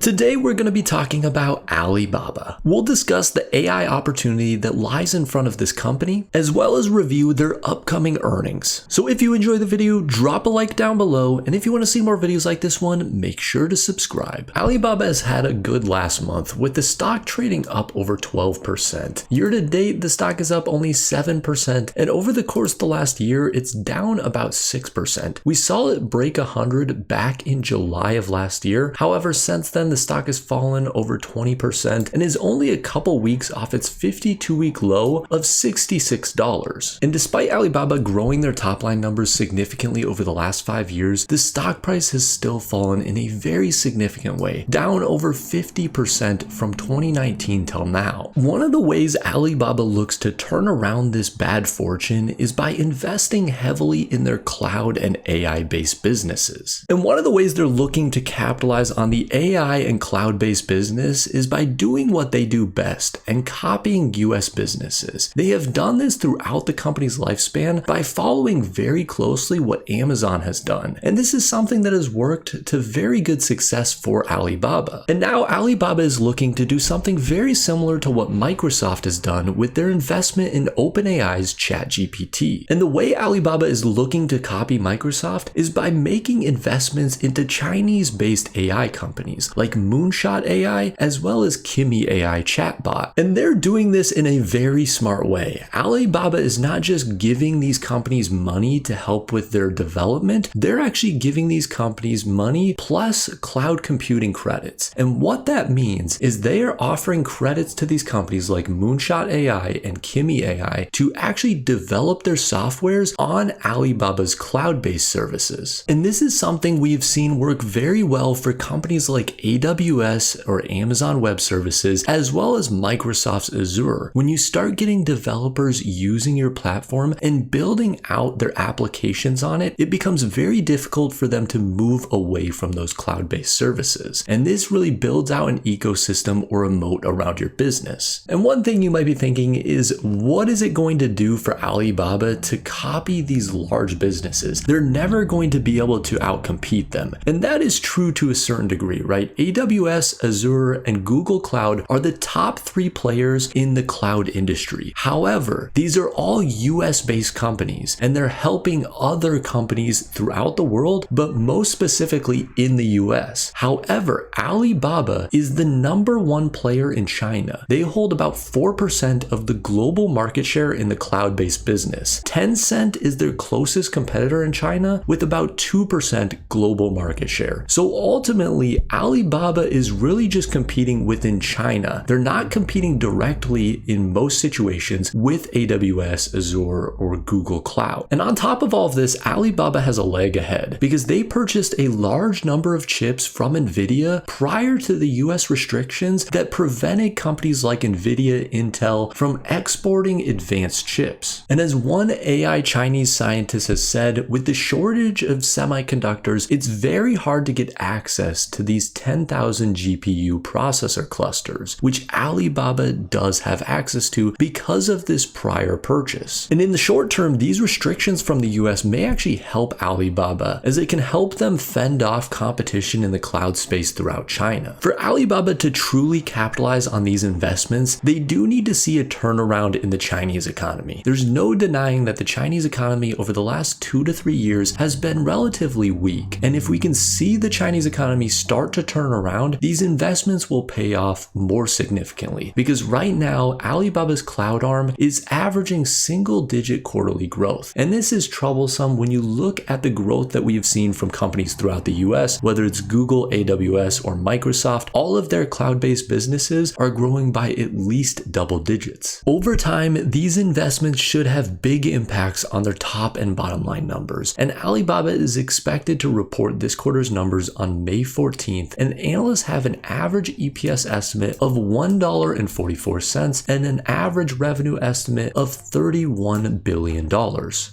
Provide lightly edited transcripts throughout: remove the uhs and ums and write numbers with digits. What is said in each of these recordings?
Today we're going to be talking about Alibaba. We'll discuss the AI opportunity that lies in front of this company, as well as review their upcoming earnings. So if you enjoy the video, drop a like down below, and if you want to see more videos like this one, make sure to subscribe. Alibaba has had a good last month, with the stock trading up over 12%. Year to date, the stock is up only 7%, and over the course of the last year, it's down about 6%. We saw it break 100 back in July of last year. However, since then, the stock has fallen over 20% and is only a couple weeks off its 52-week low of $66. And despite Alibaba growing their top line numbers significantly over the last 5 years, the stock price has still fallen in a very significant way, down over 50% from 2019 till now. One of the ways Alibaba looks to turn around this bad fortune is by investing heavily in their cloud and AI-based businesses. And one of the ways they're looking to capitalize on the AI and cloud-based business is by doing what they do best and copying US businesses. They have done this throughout the company's lifespan by following very closely what Amazon has done. And this is something that has worked to very good success for Alibaba. And now Alibaba is looking to do something very similar to what Microsoft has done with their investment in OpenAI's ChatGPT. And the way Alibaba is looking to copy Microsoft is by making investments into Chinese-based AI companies like Moonshot AI as well as Kimi AI chatbot. And they're doing this in a very smart way. Alibaba is not just giving these companies money to help with their development, they're actually giving these companies money plus cloud computing credits. And what that means is they are offering credits to these companies like Moonshot AI and Kimi AI to actually develop their softwares on Alibaba's cloud-based services. And this is something we've seen work very well for companies like AWS or Amazon Web Services, as well as Microsoft's Azure. When you start getting developers using your platform and building out their applications on it, it becomes very difficult for them to move away from those cloud-based services. And this really builds out an ecosystem or a moat around your business. And one thing you might be thinking is, what is it going to do for Alibaba to copy these large businesses? They're never going to be able to outcompete them. And that is true to a certain degree, right? AWS, Azure, and Google Cloud are the top 3 players in the cloud industry. However, these are all US-based companies, and they're helping other companies throughout the world, but most specifically in the US. However, Alibaba is the #1 player in China. They hold about 4% of the global market share in the cloud-based business. Tencent is their closest competitor in China with about 2% global market share. So ultimately, Alibaba is really just competing within China. They're not competing directly in most situations with AWS, Azure, or Google Cloud. And on top of all of this, Alibaba has a leg ahead because they purchased a large number of chips from NVIDIA prior to the US restrictions that prevented companies like NVIDIA, Intel from exporting advanced chips. And as one AI Chinese scientist has said, with the shortage of semiconductors, it's very hard to get access to these 10,000 GPU processor clusters, which Alibaba does have access to because of this prior purchase. And in the short term, these restrictions from the US may actually help Alibaba, as it can help them fend off competition in the cloud space throughout China. For Alibaba to truly capitalize on these investments, they do need to see a turnaround in the Chinese economy. There's no denying that the Chinese economy over the last 2 to 3 years has been relatively weak. And if we can see the Chinese economy start to turn around, these investments will pay off more significantly. Because right now, Alibaba's cloud arm is averaging single-digit quarterly growth. And this is troublesome when you look at the growth that we have seen from companies throughout the US, whether it's Google, AWS, or Microsoft. All of their cloud-based businesses are growing by at least double digits. Over time, these investments should have big impacts on their top and bottom line numbers. And Alibaba is expected to report this quarter's numbers on May 14th, and analysts have an average EPS estimate of $1.44 and an average revenue estimate of $31 billion.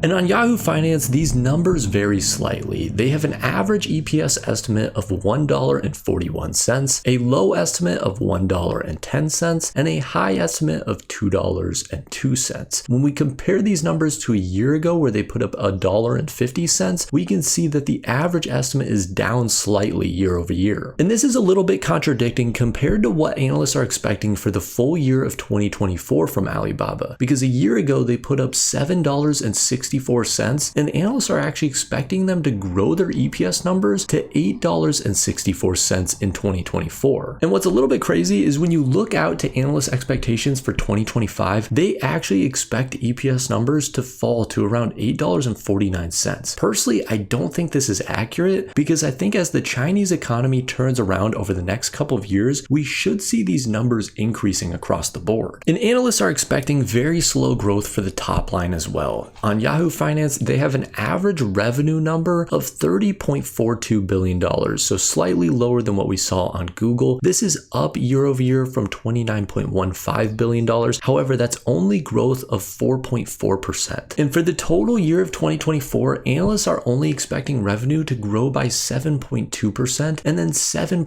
And on Yahoo Finance, these numbers vary slightly. They have an average EPS estimate of $1.41, a low estimate of $1.10, and a high estimate of $2.02. When we compare these numbers to a year ago where they put up $1.50, we can see that the average estimate is down slightly year over year. And this this is a little bit contradicting compared to what analysts are expecting for the full year of 2024 from Alibaba, because a year ago they put up $7.64, and analysts are actually expecting them to grow their EPS numbers to $8.64 in 2024. And what's a little bit crazy is when you look out to analyst expectations for 2025, they actually expect EPS numbers to fall to around $8.49. Personally, I don't think this is accurate, because I think as the Chinese economy turns around over the next couple of years, we should see these numbers increasing across the board. And analysts are expecting very slow growth for the top line as well. On Yahoo Finance, they have an average revenue number of $30.42 billion, so slightly lower than what we saw on Google. This is up year over year from $29.15 billion. However, that's only growth of 4.4%. And for the total year of 2024, analysts are only expecting revenue to grow by 7.2% and then 7.8%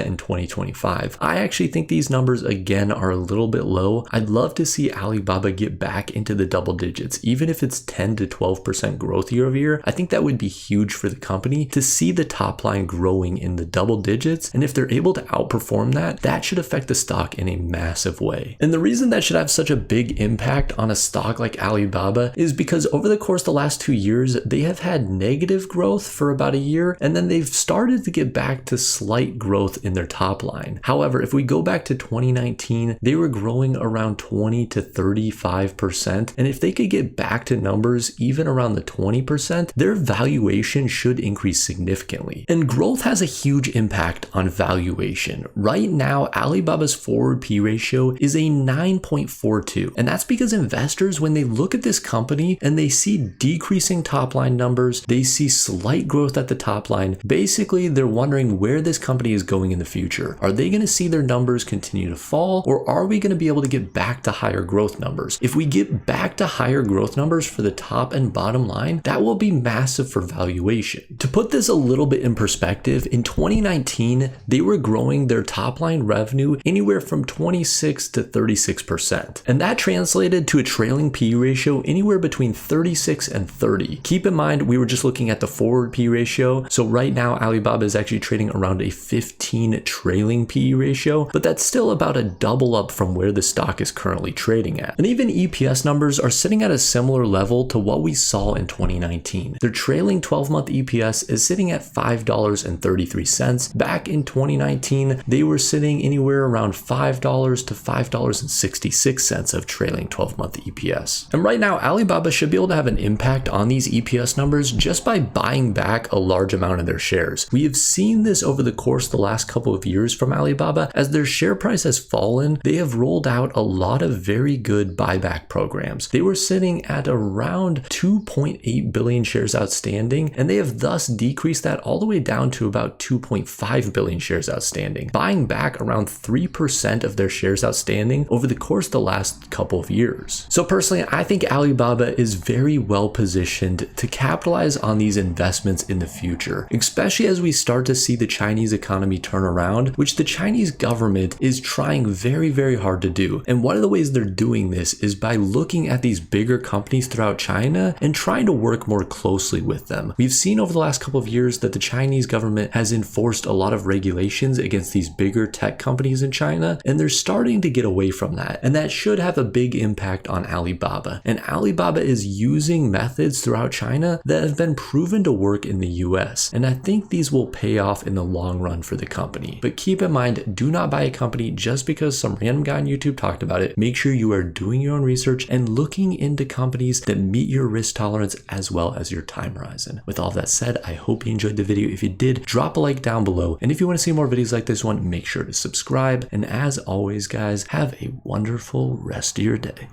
in 2025. I actually think these numbers again are a little bit low. I'd love to see Alibaba get back into the double digits, even if it's 10 to 12% growth year over year. I think that would be huge for the company to see the top line growing in the double digits. And if they're able to outperform that, that should affect the stock in a massive way. And the reason that should have such a big impact on a stock like Alibaba is because over the course of the last 2 years, they have had negative growth for about a year, and then they've started to get back to slight growth in their top line. However, if we go back to 2019, they were growing around 20 to 35%. And if they could get back to numbers even around the 20%, their valuation should increase significantly. And growth has a huge impact on valuation. Right now, Alibaba's forward P ratio is a 9.42. And that's because investors, when they look at this company and they see decreasing top line numbers, they see slight growth at the top line, basically they're wondering where this company is going in the future. Are they going to see their numbers continue to fall, or are we going to be able to get back to higher growth numbers? If we get back to higher growth numbers for the top and bottom line, that will be massive for valuation. To put this a little bit in perspective, in 2019, they were growing their top line revenue anywhere from 26 to 36%. And that translated to a trailing P ratio anywhere between 36 and 30. Keep in mind, we were just looking at the forward P ratio. So right now, Alibaba is actually trading around a 15 trailing P ratio, but that's still about a double up from where the stock is currently trading at. And even EPS numbers are sitting at a similar level to what we saw in 2019. Their trailing 12-month EPS is sitting at $5.33. Back in 2019, they were sitting anywhere around $5 to $5.66 of trailing 12-month EPS. And right now, Alibaba should be able to have an impact on these EPS numbers just by buying back a large amount of their shares. We have seen this over the course of the last couple of years from Alibaba. As their share price has fallen, they have rolled out a lot of very good buyback programs. They were sitting at around 2.8 billion shares outstanding, and they have thus decreased that all the way down to about 2.5 billion shares outstanding, buying back around 3% of their shares outstanding over the course of the last couple of years. So personally, I think Alibaba is very well positioned to capitalize on these investments in the future, especially as we start to see the Chinese economy turn around, which the Chinese government is trying very, very hard to do. And one of the ways they're doing this is by looking at these bigger companies throughout China and trying to work more closely with them. We've seen over the last couple of years that the Chinese government has enforced a lot of regulations against these bigger tech companies in China, and they're starting to get away from that. And that should have a big impact on Alibaba. And Alibaba is using methods throughout China that have been proven to work in the US. And I think these will pay off in the long run for the company. But keep in mind, do not buy a company just because some random guy on YouTube talked about it. Make sure you are doing your own research and looking into companies that meet your risk tolerance as well as your time horizon. With all that said, I hope you enjoyed the video. If you did, drop a like down below. And if you want to see more videos like this one, make sure to subscribe. And as always, guys, have a wonderful rest of your day.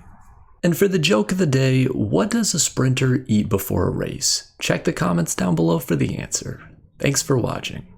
And for the joke of the day, what does a sprinter eat before a race? Check the comments down below for the answer. Thanks for watching.